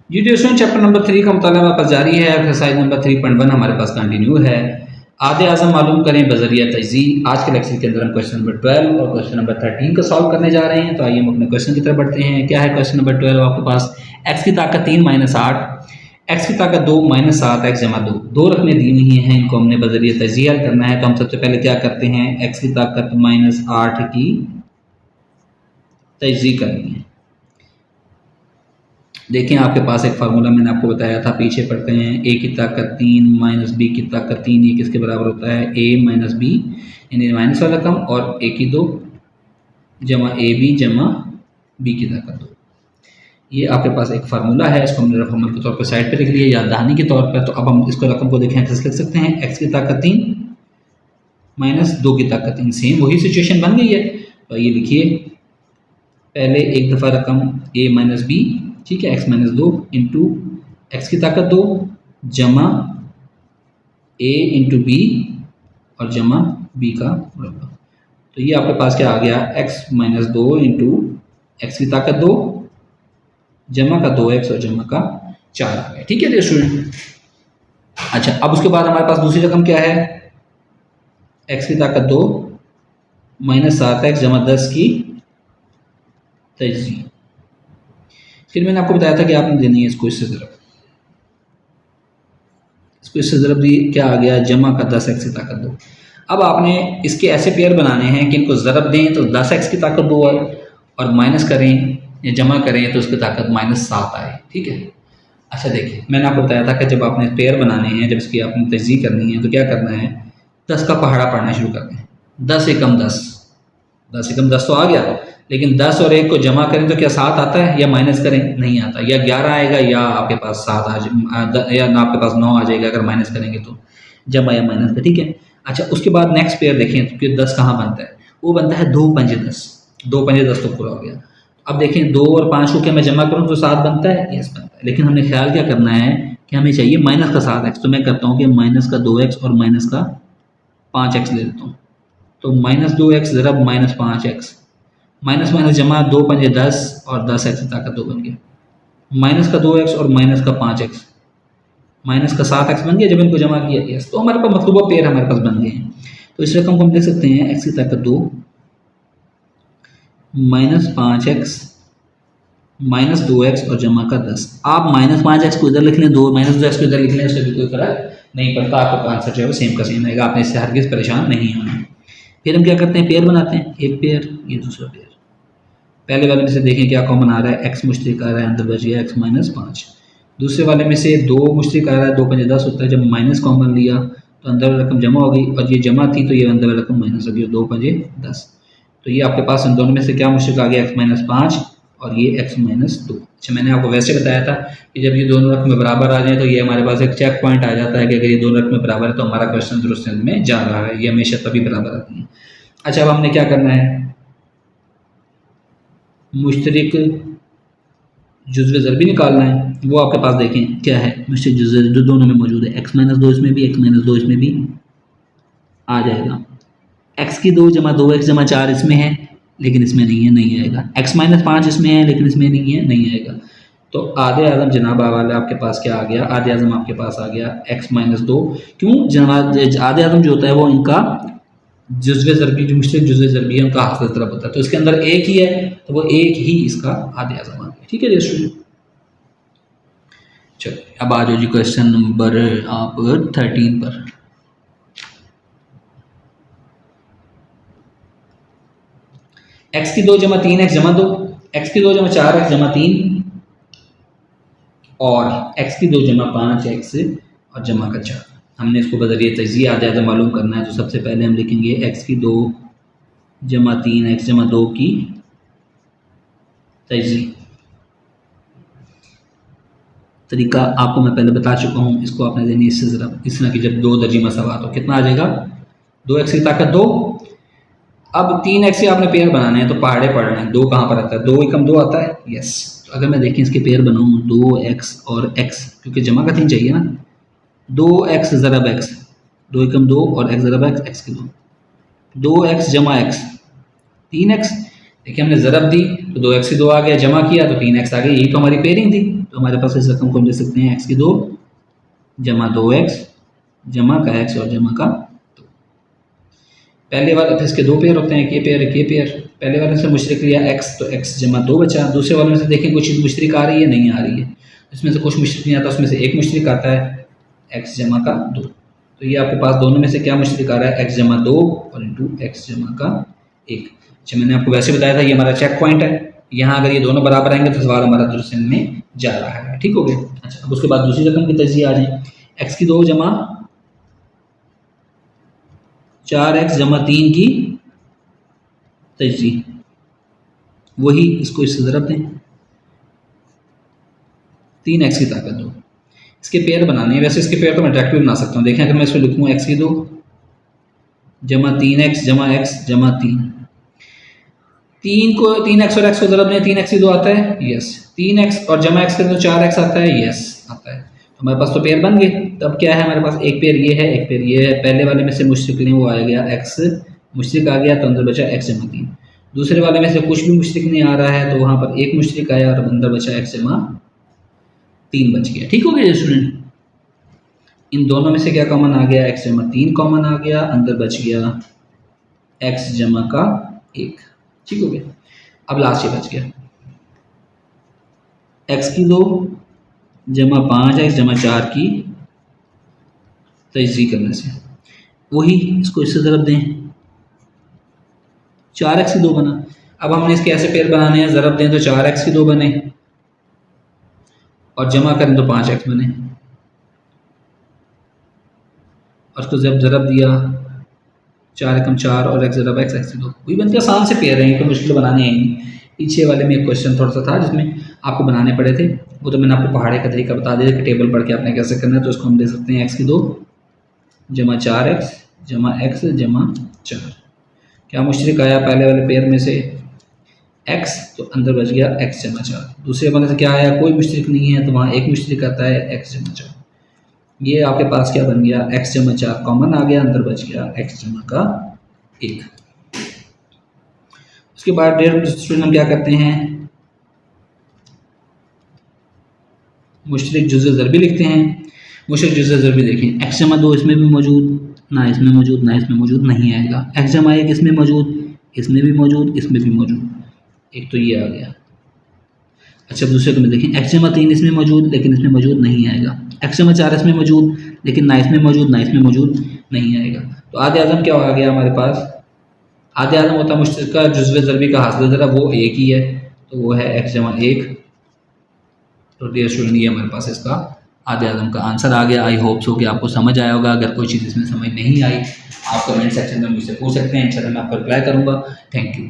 जी tuition chapter number 3 का मुताला हमारे पास जारी है। एक्सरसाइज नंबर 3.1 हमारे पास कंटिन्यू है। आधे आज़म मालूम करें बजरिया तजज़ील। आज के लेक्चर के अंदर हम क्वेश्चन नंबर 12 और क्वेश्चन नंबर 13 को सॉल्व करने जा रहे हैं। तो आइए हम अपने क्वेश्चन की तरफ बढ़ते हैं। क्या है क्वेश्चन नंबर 12? आपके पास एक्स की ताकत 3 माइनस 8, एक्स की ताकत 2 माइनस 7 एक्स जमा 2, दो रकमें दी हुई हैं, इनको हमने बजरिया तजज़ील करना है। तो हम सबसे पहले क्या करते हैं, एक्स की ताकत माइनस 8 की तजज़ील करनी है। देखें आपके पास एक फार्मूला मैंने आपको बताया था, पीछे पढ़ते हैं। ए की ताकत 3 माइनस बी की ताकत 3, ये किसके बराबर होता है? ए माइनस बी, यानी माइनस वाला कम, और ए की 2 जमा ए बी जमा बी की ताकत 2। ये आपके पास एक फार्मूला है, इसको हमने रकम के तौर पर साइड पे लिख लिया, याद दहानी के तौर पर। तो अब हम इसको रकम को देखें, कैसे लिख सकते हैं? एक्स की ताकत 3 माइनस 2 की ताकत 3, सेम वही सिचुएशन बन गई है। तो ये लिखिए, पहले एक दफ़ा रकम ए माइनस बी, ठीक है, एक्स माइनस 2 इंटू एक्स की ताकत 2 जमा ए इंटू बी और जमा बी का मुरब्बा। तो ये आपके पास क्या आ गया? एक्स माइनस 2 इंटू एक्स की ताकत 2 जमा का 2x और जमा का 4 आ गया। ठीक है स्टूडेंट। अच्छा, अब उसके बाद हमारे पास दूसरी रकम क्या है? एक्स की ताकत 2 माइनस 7x जमा 10 की तजज़ील। फिर मैंने आपको बताया था कि आपने देनी है इसको इससे ज़रब, इसको इससे ज़रब दी, क्या आ गया? जमा का 10x की ताकत 2। अब आपने इसके ऐसे पेयर बनाने हैं कि इनको ज़रब दें तो 10x की ताकत 2 आए, और माइनस करें या जमा करें तो उसकी ताकत माइनस 7 आए। ठीक है। अच्छा देखिए, मैंने आपको बताया था कि जब आपने पेयर बनाने हैं, जब इसकी आपने तजज़ील करनी है, तो क्या करना है? 10 का पहाड़ा पढ़ना शुरू कर दें। 10 एकम 10, 10 एकम 10 तो आ गया, लेकिन 10 और 1 को जमा करें तो क्या 7 आता है? या माइनस करें? नहीं आता। या 11 आएगा, या आपके पास 7 या ना आपके पास 9 आ जाएगा अगर माइनस करेंगे तो, जमा या माइनस का। ठीक है। अच्छा, उसके बाद नेक्स्ट पेयर देखें तो फिर 10 कहाँ बनता है? वो बनता है 2 पंजे 10, 2 पंजे 10 तो पूरा हो गया। अब देखें 2 और 5 को क्या मैं जमा करूँ तो 7 बनता है? यस बनता है। लेकिन हमने ख्याल क्या करना है कि हमें चाहिए माइनस का 7x। तो मैं करता हूँ कि माइनस का 2x और माइनस का 5x ले लेता हूँ। तो माइनस 2x ज़रब माइनस 5x, माइनस माइनस जमा 2 पंजे 10 और 10x की ताकत 2 बन गया। माइनस का 2x और माइनस का 5x, माइनस का 7x बन गया जब इनको जमा किया। यस, तो हमारे पास मतलूबा पेयर हमारे पास बन गए हैं। तो इस रकम को हम लिख सकते हैं x की ताकत 2 माइनस 5x माइनस 2x और जमा का 10। आप माइनस 5x को इधर लिख लें, 2 माइनस 2x को इधर लिख लें, इससे भी कोई फर्क नहीं पड़ता। आपका आंसर जो है वो सेम का सेम आएगा। आपने इससे हरगिज़ परेशान नहीं होना। फिर हम क्या करते हैं? पेयर बनाते हैं। एक पेयर, ये दूसरा पेयर। पहले वाले में से देखें क्या कॉमन आ रहा है? x मुश्तरक आ रहा है, अंदर बच गया x माइनस 5। दूसरे वाले में से 2 मुश्तरक आ रहा है, 2 पंजे 10 होता है। जब माइनस कॉमन लिया तो अंदर वाली रकम जमा हो गई, और ये जमा थी तो ये अंदर वाली रकम माइनस हो गई, 2 पंजे 10। तो ये आपके पास इन दोनों में से क्या मुश्तरक आ गया? x माइनस 5 और ये x माइनस 2। अच्छा, मैंने आपको वैसे बताया था कि जब ये दोनों रकमें बराबर आ जाएँ तो ये हमारे पास एक चेक पॉइंट आ जाता है कि अगर ये दोनों रकमें बराबर है तो हमारा क्वेश्चन दुरुस्त में जा रहा है। ये हमेशा तभी बराबर आती हैं। अच्छा, अब हमने क्या करना है? मुश्तरक जुज़्व ज़रबी निकालना है। वो आपके पास देखें क्या है? मुश्तरक जुज़्व जो दोनों में मौजूद है, x माइनस 2 इसमें भी, x माइनस 2 इसमें भी आ जाएगा। x की 2 जमा 2x जमा 4 इसमें है, लेकिन इसमें नहीं है, नहीं आएगा। x माइनस 5 इसमें है, लेकिन इसमें नहीं है, नहीं आएगा। तो आधे आज़म जनाब वाले आपके पास क्या आ गया? आधे आज़म आपके पास आ गया x माइनस 2। क्यों जनाब? आधे आज़म जो होता है वो इनका जुज़्व ज़रबी, जो मुश्तरक जुज़्व ज़रबी है, उनका हासिल तरफ होता है। तो इसके अंदर एक ही है, तो वो एक ही इसका आधे आज़म आ गया। ठीक है स्टूडेंट। चलिए अब आ जाओ जी क्वेश्चन नंबर आप 13 पर। x की 2 जमा 3x जमा 2, x की 2 जमा 4x जमा 3 और x की 2 जमा 5x और जमा का 4। हमने इसको बजरिए तजज़ील आधे आधे मालूम करना है। तो सबसे पहले हम लिखेंगे x की 2 जमा 3x जमा 2 की तजज़ील। तरीका आपको मैं पहले बता चुका हूँ, इसको आपने देनी इससे ज़रा इस तरह की, जब 2 दर्जी मसावा तो कितना आ जाएगा? 2x की ताकत 2। अब 3x से आपने पेयर बनाने हैं तो पहाड़े पढ़ना है। 2 कहाँ पर आता है? 2 एकम 2 आता है। यस, तो अगर मैं देखें इसके पेयर बनाऊँ 2x और x, क्योंकि जमा का 3 चाहिए ना। 2x ज़रब x, 2 एकम 2 और x ज़रब x, x की 2, 2x जमा x 3x, देखिए हमने ज़रब दी तो 2x की 2 आ गया, जमा किया तो 3x आ गया, यही तो हमारी पेयरिंग थी। तो हमारे पास इस रकम को हम लिख सकते हैं x की 2 जमा 2x जमा का x और जमा का 2। पहले वाले तो इसके दो पेयर होते हैं, एक ये पेयर एक ये पेयर। पहले वाले से मुशरिक लिया x तो x जमा 2 बचा। दूसरे वाले में से देखें कोई चीज़ मुशरिक आ रही है, नहीं आ रही है। इसमें से कुछ मुशरिक नहीं आता, उसमें से एक मुशरिक आता है x जमा का 2। तो ये आपके पास दोनों में से क्या मुशरिक आ रहा है, x जमा 2 और इंटू x जमा का 1। अच्छा मैंने आपको वैसे बताया था ये हमारा चेक पॉइंट है, यहाँ अगर ये दोनों बराबर आएंगे तो सवाल हमारा दुरुस्त में जा रहा है। ठीक हो गया। अच्छा अब उसके बाद दूसरी रकम की तजज़िया आ जाए, x की 2 जमा 4x जमा 3 की तजज़िया, वही इसको इससे ज़रब दें, 3x की ताकत 2। इसके पेयर बनाने हैं, वैसे इसके पेयर तो मैं डायरेक्ट भी बना सकता हूँ। देखें अगर मैं इसको लिखूँ x की 2 जमा 3x जमा x जमा 3, 3 को 3x और x को ज़रब दें, 3x की 2 आता है, यस। 3x और जमा x करें तो 4x आता है, यस आता है। तो हमारे पास तो पेयर बन गए। तब क्या है हमारे पास, एक पेयर ये है एक पेयर ये है। पहले वाले में से मुशरिक नहीं वो आ गया x मुशरिक आ गया तो अंदर बचा x जमा 3। दूसरे वाले में से कुछ भी मुशरिक नहीं आ रहा है तो वहाँ पर एक मुशरिक आया और अंदर बचा x जमा 3 बच गया। ठीक हो गया स्टूडेंट। इन दोनों में से क्या कॉमन आ गया, x जमा 3 कॉमन आ गया, अंदर बच गया x जमा का 1। ठीक हो गया। अब लास्ट ये बच गया x की 2 जमा 5x जमा 4 की तजज़िया करने से, वही इसको इससे ज़रब दें, 4x की 2 बना। अब हमने इसके ऐसे पेयर बनाने हैं, ज़रब दें तो 4x की 2 बने और जमा करें तो 5x बने, और उसको जब ज़रब दिया 4 एकम 4 और x ज़रब x की 2, वही बनते आसान से पेयर हैं, तो मुश्किल बनाने हैं। पीछे वाले में एक क्वेश्चन थोड़ा सा था जिसमें आपको बनाने पड़े थे, वो तो मैंने आपको पहाड़े का तरीका बता दिया कि टेबल पढ़ के आपने कैसे करना है। तो उसको हम दे सकते हैं x की 2 जमा 4x जमा x जमा 4। क्या मुशरिक आया पहले वाले पेयर में से, x, तो अंदर बच गया x जमा 4। दूसरे वाले से क्या आया, कोई मुशरिक नहीं है तो वहाँ एक मुशरिक आता है x जमा 4। ये आपके पास क्या बन गया, x जमा 4 कॉमन आ गया, अंदर बच गया x जमा का 1। उसके बाद डेढ़ स्टूडेंट हम क्या करते हैं, मुशरिक जुज़ ज़रबी लिखते हैं। मुशरिक जुज़ ज़रबी देखें, x जमा 2 इसमें भी मौजूद, ना इसमें मौजूद ना इसमें मौजूद, नहीं आएगा। x जमा 1 इसमें मौजूद, इसमें भी मौजूद, इसमें भी मौजूद, एक तो ये आ गया। अच्छा दूसरे को में देखें, x जमा 3 इसमें मौजूद लेकिन इसमें मौजूद नहीं आएगा। x जमा 4 इसमें मौजूद लेकिन ना इसमें मौजूद ना इसमें मौजूद नहीं आएगा। तो आधे आज़म क्या आ गया हमारे पास, आधे आज़म होता है मुश्तरका जुज़्व ज़रबी का हासिल ज़रा, वो एक ही है तो वो है x जमा 1। तो डियर स्टूडेंट ये हमारे पास इसका आधे आज़म का आंसर आ गया। आई होप सो कि आपको समझ आया होगा। अगर कोई चीज़ इसमें समझ नहीं आई आप कमेंट सेक्शन में मुझसे पूछ सकते हैं, इंशाल्लाह मैं आपको रिप्लाई करूँगा। Thank you.